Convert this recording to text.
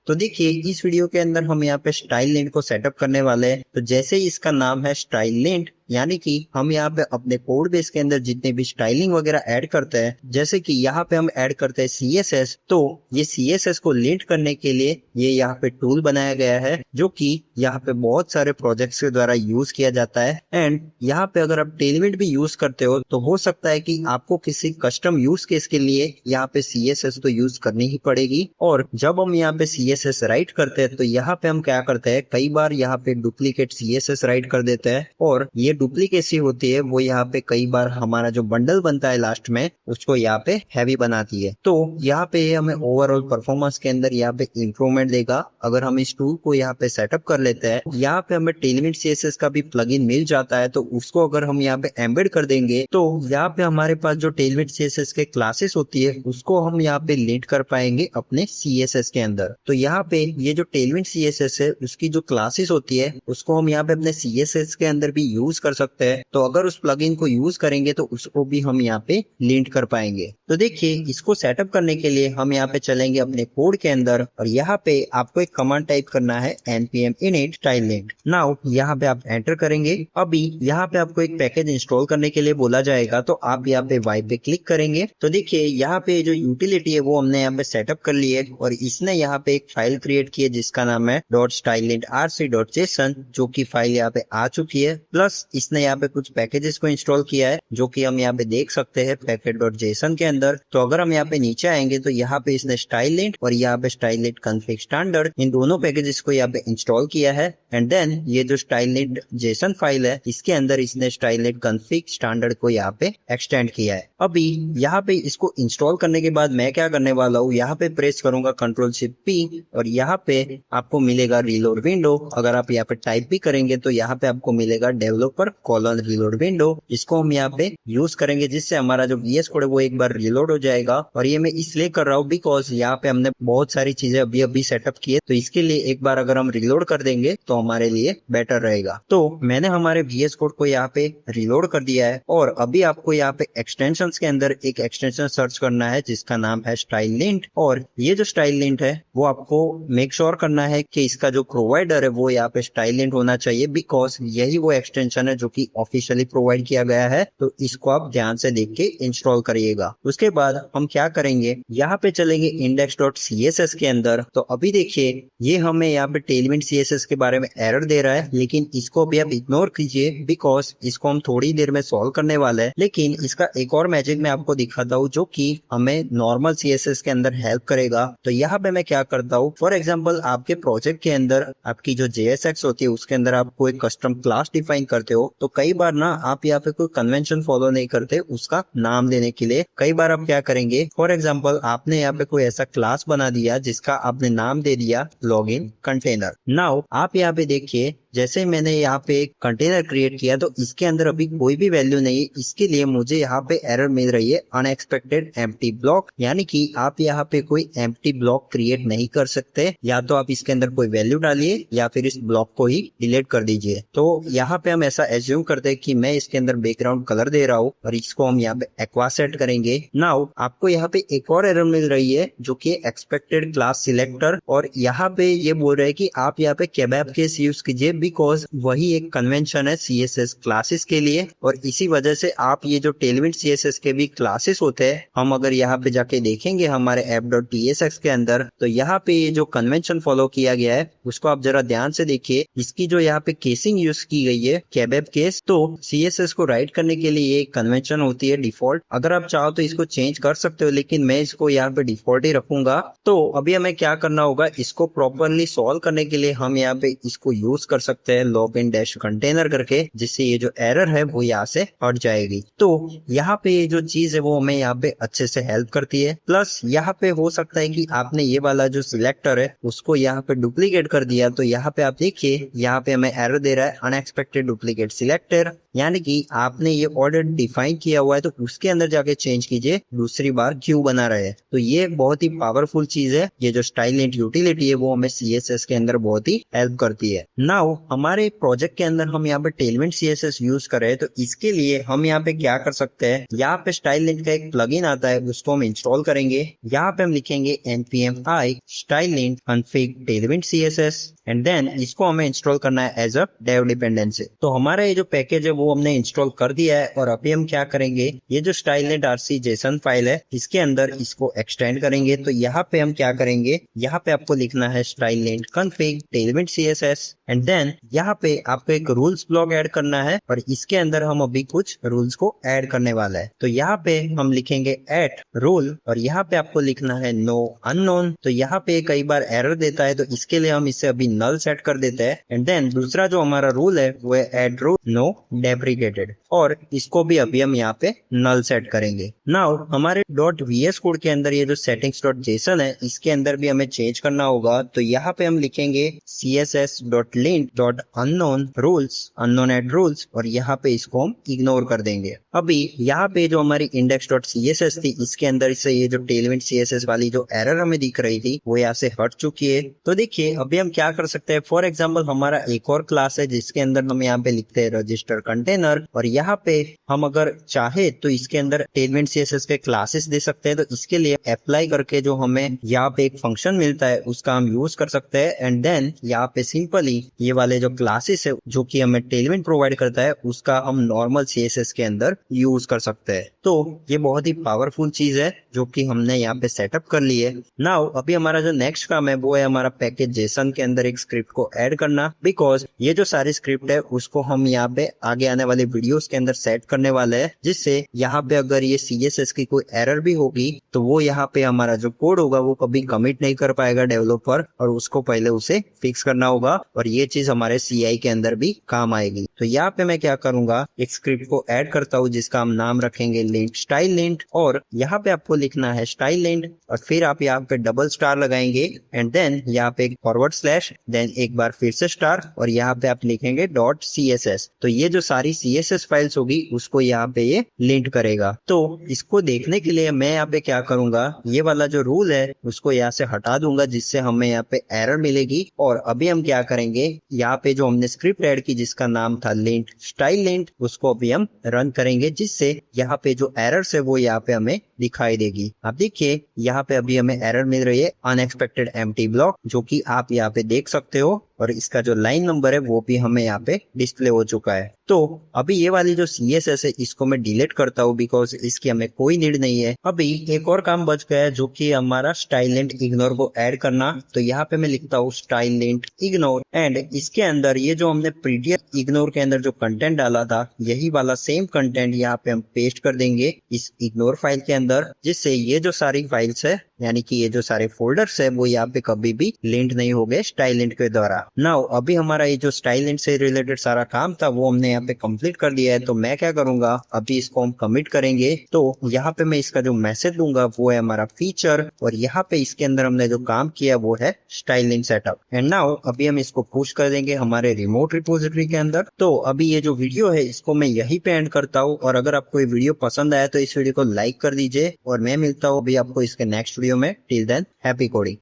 तो देखिए इस वीडियो के अंदर हम यहाँ पे स्टाइल लिंट को सेटअप करने वाले हैं। तो जैसे ही इसका नाम है स्टाइल लिंट, यानी कि हम यहाँ पे अपने कोड बेस के अंदर जितने भी स्टाइलिंग वगैरह ऐड करते हैं, जैसे कि यहाँ पे हम ऐड करते हैं CSS, तो ये CSS को लिंट करने के लिए ये यहाँ पे टूल बनाया गया है, जो कि यहाँ पे बहुत सारे प्रोजेक्ट्स के द्वारा यूज किया जाता है। एंड यहाँ पे अगर आप टेलमेंट भी यूज करते हो तो हो सकता है कि आपको किसी कस्टम यूज केस के लिए यहाँ पे CSS तो यूज करनी ही पड़ेगी। और जब हम यहाँ पे CSS राइट करते हैं तो यहाँ पे हम क्या करते हैं, कई बार यहाँ पे डुप्लीकेट CSS राइट कर देते हैं, और ये डुप्लीकेसी होती है वो यहाँ पे कई बार हमारा जो बंडल बनता है लास्ट में उसको यहाँ पे हैवी बनाती है। तो यहाँ पे हमें ओवरऑल परफॉर्मेंस के अंदर यहाँ पे इंप्रूवमेंट देगा अगर हम इस टूल को यहाँ पे सेटअप कर लेते हैं। यहाँ पे हमें टेलमेंट CSS का भी प्लगइन मिल जाता है, तो उसको अगर हम यहाँ पे एम्बेड कर देंगे तो यहाँ पे हमारे पास जो टेलमेंट CSS के क्लासेस होती है उसको हम यहाँ पे लिंक कर पाएंगे अपने CSS के अंदर। तो यहाँ पे ये जो टेलमेंट CSS है उसकी जो क्लासेस होती है उसको हम यहाँ पे अपने CSS के अंदर भी यूज कर सकते हैं। तो अगर उस प्लगइन को यूज करेंगे तो उसको भी हम यहाँ पे लिंक कर पाएंगे। तो देखिए इसको सेटअप करने के लिए हम यहाँ पे चलेंगे अपने कोड के अंदर, और यहाँ पे आपको एक कमांड टाइप करना है npm init style lint. Now यहाँ पे आप एंटर करेंगे। अभी यहाँ पे आपको एक पैकेज इंस्टॉल करने के लिए बोला जाएगा, तो आप यहाँ पे वाई पे क्लिक करेंगे। तो देखिए यहाँ पे जो यूटिलिटी है वो हमने यहाँ पे सेटअप कर ली है, और इसने यहाँ पे एक फाइल क्रिएट की है जिसका नाम है .stylelint.rc.json, जो की फाइल यहाँ पे आ चुकी है। प्लस इसने यहाँ पे कुछ पैकेजेस को इंस्टॉल किया है जो कि हम यहाँ पे देख सकते हैं package.json के अंदर। तो अगर हम यहाँ पे नीचे आएंगे तो यहाँ पे इसने स्टाइल लिंट और यहाँ पे स्टाइल लिंट config स्टैंडर्ड, इन दोनों पैकेजेस को यहाँ पे इंस्टॉल किया है। एंड देन ये जो स्टाइल लिंट जेसन फाइल है इसके अंदर इसने स्टाइल लिंट config स्टैंडर्ड को यहाँ पे एक्सटेंड किया है। अभी यहाँ पे इसको इंस्टॉल करने के बाद मैं क्या करने वाला हूँ, यहाँ पे प्रेस करूंगा Ctrl+Shift+P, और यहाँ पे आपको मिलेगा रीलोड विंडो। अगर आप यहाँ पे टाइप भी करेंगे तो यहाँ पे आपको मिलेगा developer::reload विंडो। इसको हम यहाँ पे यूज करेंगे जिससे हमारा जो VS कोड है वो एक बार रिलोड हो जाएगा। और ये मैं इसलिए कर रहा हूँ बिकॉज यहाँ पे हमने बहुत सारी चीजें अभी सेटअप की है, तो इसके लिए एक बार अगर हम रिलोड कर देंगे तो हमारे लिए बेटर रहेगा। तो मैंने हमारे VS कोड को यहाँ पे रिलोड कर दिया है, और अभी आपको यहाँ पे एक्सटेंशंस के अंदर एक एक्सटेंशन सर्च करना है जिसका नाम है स्टाइल लिंट। और ये जो स्टाइल लिंट है वो आपको मेक श्योर करना है कि इसका जो प्रोवाइडर है वो यहाँ पे स्टाइल लिंट होना चाहिए, बिकॉज यही वो एक्सटेंशन है जो कि ऑफिशियली प्रोवाइड किया गया है। तो इसको आप ध्यान से देख के इंस्टॉल करिएगा। उसके बाद हम क्या करेंगे, यहाँ पे चलेंगे index.css के अंदर। तो अभी देखिए ये हमें यहाँ पे टेलमेंट CSS के बारे में एरर दे रहा है, लेकिन इसको भी आप इग्नोर कीजिए बिकॉज इसको हम थोड़ी देर में सॉल्व करने वाले हैं। लेकिन इसका एक और मैजिक मैं आपको दिखाता हूँ जो कि हमें नॉर्मल CSS के अंदर हेल्प करेगा। तो यहाँ पे मैं क्या करता हूँ, फॉर एग्जाम्पल आपके प्रोजेक्ट के अंदर आपकी जो JSX होती है उसके अंदर आपको एक कस्टम क्लास डिफाइन करते हो, तो कई बार ना आप यहाँ पे कोई कन्वेंशन फॉलो नहीं करते उसका नाम देने के लिए। कई बार आप क्या करेंगे, फॉर एग्जाम्पल आपने यहाँ पे कोई ऐसा क्लास बना दिया जिसका आपने नाम दे दिया लॉगिन कंटेनर। नाउ आप यहाँ पे देखिए जैसे मैंने यहाँ पे एक कंटेनर क्रिएट किया तो इसके अंदर अभी कोई भी वैल्यू नहीं है, इसके लिए मुझे यहाँ पे एरर मिल रही है अनएक्सपेक्टेड एम्प्टी ब्लॉक, यानी कि आप यहाँ पे कोई एम्प्टी ब्लॉक क्रिएट नहीं कर सकते। या तो आप इसके अंदर कोई वैल्यू डालिए या फिर इस ब्लॉक को ही डिलीट कर दीजिए। तो यहाँ पे हम ऐसा एज्यूम करते हैं कि मैं इसके अंदर बैकग्राउंड कलर दे रहा हूँ और इसको हम यहाँ पे एक्वा सेट करेंगे। नाउ आपको यहाँ पे एक और एरर मिल रही है जो कि एक्सपेक्टेड क्लास सिलेक्टर, और यहाँ पे ये बोल रहे हैं कि आप यहाँ पे केबैब केस यूज कीजिए बिकॉज वही एक कन्वेंशन है CSS क्लासेस के लिए। और इसी वजह से आप ये जो टेलमेंट CSS के भी क्लासेस होते हैं, हम अगर यहाँ पे जाके देखेंगे हमारे app.tsx के अंदर, तो यहाँ पे ये जो कन्वेंशन फॉलो किया गया है उसको आप जरा ध्यान से देखिए। इसकी जो यहाँ पे केसिंग यूज की गई है केबैब केस, तो CSS को राइट करने के लिए ये कन्वेंशन होती है डिफॉल्ट। अगर आप चाहो तो इसको चेंज कर सकते हो, लेकिन मैं इसको यहाँ पे डिफॉल्ट ही रखूंगा। तो अभी हमें क्या करना होगा, इसको प्रॉपरली सॉल्व करने के लिए हम यहाँ पे इसको यूज कर सकते हैं लॉगिन डैश कंटेनर करके, जिससे ये जो एरर है वो यहाँ से हट जाएगी। तो यहाँ पे ये जो चीज है वो हमें यहाँ पे अच्छे से हेल्प करती है। प्लस यहाँ पे हो सकता है कि आपने ये वाला जो सिलेक्टर है उसको यहाँ पे डुप्लीकेट कर दिया, तो यहाँ पे आप देखिए यहाँ पे हमें एरर दे रहा है अनएक्सपेक्टेड डुप्लीकेट सिलेक्टर। यानी कि आपने ये ऑर्डर डिफाइन किया हुआ है तो उसके अंदर जाके चेंज कीजिए, दूसरी बार क्यों बना रहे हैं। तो ये बहुत ही पावरफुल चीज है, ये जो स्टाइल इंट यूटिलिटी है वो हमें सीएसएस के अंदर बहुत ही हेल्प करती है। नाउ हमारे प्रोजेक्ट के अंदर हम यहाँ पे टेलमेंट सीएसएस यूज कर रहे हैं, तो इसके लिए हम यहाँ पे क्या कर सकते हैं, यहाँ पे स्टाइल इंट का एक प्लगइन आता है, उसको हम इंस्टॉल करेंगे। यहाँ पे हम लिखेंगे npm i stylelint config tailwind css and then इसको हमें इंस्टॉल करना है एज अ डेव डिपेंडेंसी। तो हमारा ये जो पैकेज है वो हमने इंस्टॉल कर दिया है और अभी हम क्या करेंगे, ये जो स्टाइलनेट आरसी जेसन फाइल है इसके अंदर इसको एक्सटेंड करेंगे। तो यहाँ पे हम क्या करेंगे, यहाँ पे आपको लिखना है stylelint config tailwind css and then यहाँ पे आपको एक रूल्स ब्लॉक ऐड करना है और इसके अंदर हम अभी कुछ रूल्स को ऐड करने वाला है। तो यहाँ पे हम लिखेंगे एट रूल और यहाँ पे आपको लिखना है नो अननोन। तो यहाँ पे कई बार एरर देता है तो इसके लिए हम इसे अभी नल सेट कर देते हैं एंड देन दूसरा जो हमारा रूल है वो है एड रूल नो डेप्रिकेटेड और इसको भी अभी हम यहाँ पे नल सेट करेंगे। नाउ हमारे .vs कोड के अंदर ये जो settings.json है इसके अंदर भी हमें चेंज करना होगा। तो यहाँ पे हम लिखेंगे css.lint.unknown rules unknown add rules और यहाँ पे इसको हम इग्नोर कर देंगे। अभी यहाँ पे जो हमारी index.css थी इसके अंदर से ये जो टेलविंड CSS वाली जो एरर हमें दिख रही थी वो यहाँ से हट चुकी है। तो देखिए अभी हम क्या कर सकते हैं, फॉर एग्जाम्पल हमारा एक और क्लास है जिसके अंदर हम यहाँ पे लिखते हैं रजिस्टर कंटेनर और यहाँ पे हम अगर चाहे तो इसके अंदर टेलविंड CSS के क्लासेस दे सकते हैं। तो इसके लिए अप्लाई करके जो हमें यहाँ पे एक फंक्शन मिलता है उसका हम यूज कर सकते हैं एंड देन यहाँ पे सिंपली ये वाले जो क्लासेस है जो कि हमें टेलविंड प्रोवाइड करता है उसका हम नॉर्मल CSS के अंदर यूज कर सकते हैं। तो ये बहुत ही पावरफुल चीज है जो कि हमने यहाँ पे सेटअप कर ली है। नाउ अभी हमारा जो नेक्स्ट काम है वो है हमारा पैकेज जेसन के अंदर एक स्क्रिप्ट को ऐड करना, बिकॉज ये जो सारी स्क्रिप्ट है उसको हम यहाँ पे आगे आने वाले वीडियोस के अंदर सेट करने वाले हैं, जिससे यहाँ पे अगर ये CSS की कोई एरर भी होगी तो वो यहाँ पे हमारा जो कोड होगा वो कभी कमिट नहीं कर पाएगा डेवलपर और उसको पहले उसे फिक्स करना होगा और ये चीज हमारे CI के अंदर भी काम आएगी। तो यहाँ पे मैं क्या करूंगा, एक स्क्रिप्ट को ऐड करता हूँ जिसका हम नाम रखेंगे लिंट स्टाइल लिंट और यहाँ पे आपको लिखना है स्टाइल लिंट और फिर आप यहाँ पे डबल स्टार लगाएंगे एंड देन यहाँ पे फॉरवर्ड स्लैश देन एक बार फिर से स्टार और यहाँ पे आप लिखेंगे .css। तो ये जो सारी CSS फाइल्स होगी उसको यहाँ पे ये लिंट करेगा। तो इसको देखने के लिए मैं यहाँ पे क्या करूंगा, ये वाला जो रूल है उसको यहाँ से हटा दूंगा जिससे हमें यहाँ पे एरर मिलेगी। और अभी हम क्या करेंगे, यहाँ पे जो हमने स्क्रिप्ट ऐड की जिसका नाम था लिंट स्टाइल लिंट उसको अभी हम रन करेंगे, जिससे यहाँ पे जो एरर्स है वो यहाँ पे हमें दिखाई देगी। आप देखिए यहाँ पे अभी हमें एरर मिल रही है अनएक्सपेक्टेड एम्प्टी ब्लॉक, जो कि आप यहाँ पे देख सकते हो और इसका जो लाइन नंबर है वो भी हमें यहाँ पे डिस्प्ले हो चुका है। तो अभी ये वाली जो CSS है इसको मैं डिलीट करता हूँ बिकॉज इसकी हमें कोई नीड नहीं है। अभी एक और काम बच गया है जो कि हमारा स्टाइलनेट इग्नोर को ऐड करना। तो यहाँ पे मैं लिखता हूँ स्टाइलनेट इग्नोर एंड इसके अंदर ये जो हमने प्रीवियस इग्नोर के अंदर जो कंटेंट डाला था यही वाला सेम कंटेंट यहाँ पे हम पेस्ट कर देंगे इस इग्नोर फाइल के अंदर, जिससे ये जो सारी फाइल्स है यानी कि ये जो सारे फोल्डर्स है वो यहाँ पे कभी भी लिंट नहीं हो गए स्टाइलनेट के द्वारा। नाउ अभी हमारा ये जो स्टाइलनेट से रिलेटेड सारा काम था वो हमने यहाँ पे कंप्लीट कर दिया है। तो मैं क्या करूंगा, अभी इसको हम कमिट करेंगे। तो यहाँ पे मैं इसका जो मैसेज दूंगा वो है हमारा फीचर और यहाँ पे इसके अंदर हमने जो काम किया वो है स्टाइलिंग सेटअप एंड नाउ अभी हम इसको पुश कर देंगे हमारे रिमोट रिपोजिटरी के अंदर। तो अभी ये जो वीडियो है इसको मैं यही पे एंड करता हूँ और अगर आपको ये वीडियो पसंद आया तो इस वीडियो को लाइक कर दीजिए और मैं मिलता हूँ अभी आपको इसके नेक्स्ट वीडियो में। Till than happy coding.